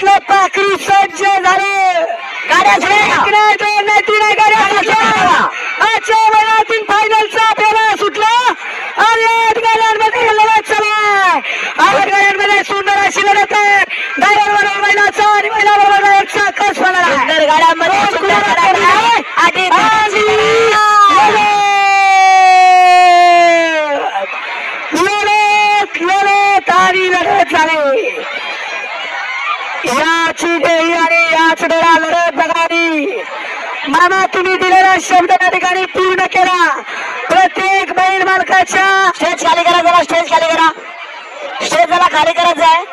मैदानातलं पाखरी सज्ज झाले. गाड्या दोन नाही तीन गाड्या आजच्या मैदानातील फायनलचा फेरा सुटला आणि 8 गाड्यांमध्ये लढत चालू. 8 गाड्यांमध्ये सुंदर अशी लढत आहे. ड्रायव्हर महिलाचा आणि महिला बरोबर एकचा कस होणार आहे. सुंदर गाड्यांमध्ये सुंदर गाड्या आहे. आधी लढत आणि लढत झाली. याची देही आणि याच डोळा लढत बघावी. मामा तुम्ही दिलेला शब्द या ठिकाणी पूर्ण केला. प्रत्येक बैल मालकाच्या स्टेज खाली करा जरा, स्टेज खाली करा, स्टेज जरा खाली करायचं आहे.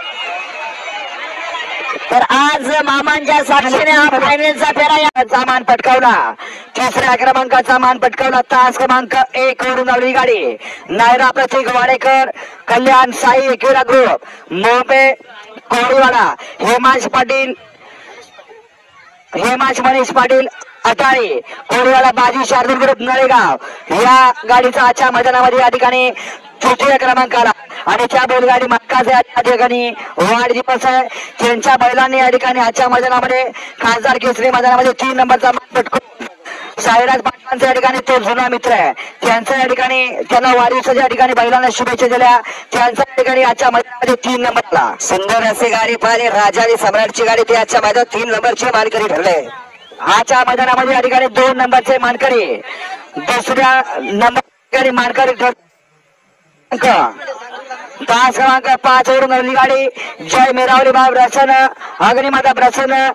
तर आज मामांच्या साक्षीने हा फायनलचा फेरा मान पटकावला. तिसऱ्या क्रमांकाचा मान पटकावला. तास क्रमांक 1 वरून आली गाडी. नायरा प्रतीक वाडेकर, कल्याण साई क्रीडा ग्रुप, मोपे कोळीवाडा, हेमांश मनीष पाटील अटाळे, कोळीवाडा बाजी शार्दूल ग्रुप नळेगाव या गाडीचा आजच्या मैदानामध्ये या ठिकाणी तृतीय क्रमांकाला आणि त्या बैलगाडी मालकाचा या ठिकाणी वाढदिवस आहे. त्यांच्या बैलांनी या ठिकाणी आजच्या मैदानामध्ये खासदार केसरी मैदानामध्ये 3 नंबरचा मान पटकवून साईराज पाटलांचा या ठिकाणी तो जुना मित्र आहे. त्यांचा या ठिकाणी त्यांना वाढदिवसाच्या ठिकाणी बैलांना शुभेच्छा दिल्या. त्यांच्या या ठिकाणी आजच्या मैदानामध्ये 3 नंबरला सुंदर असे गाडी पाहिली. राजा आणि सम्राटची गाडी ती आजच्या मैदानात 3 नंबरची मानकरी ठरले. आजच्या मैदानामध्ये या ठिकाणी 2 नंबरचे मानकरी, दुसऱ्या नंबर मानकरी तास क्रमांक 5 वरून गाडी जय मेरावली बाब रसन अग्निमाता प्रसन्न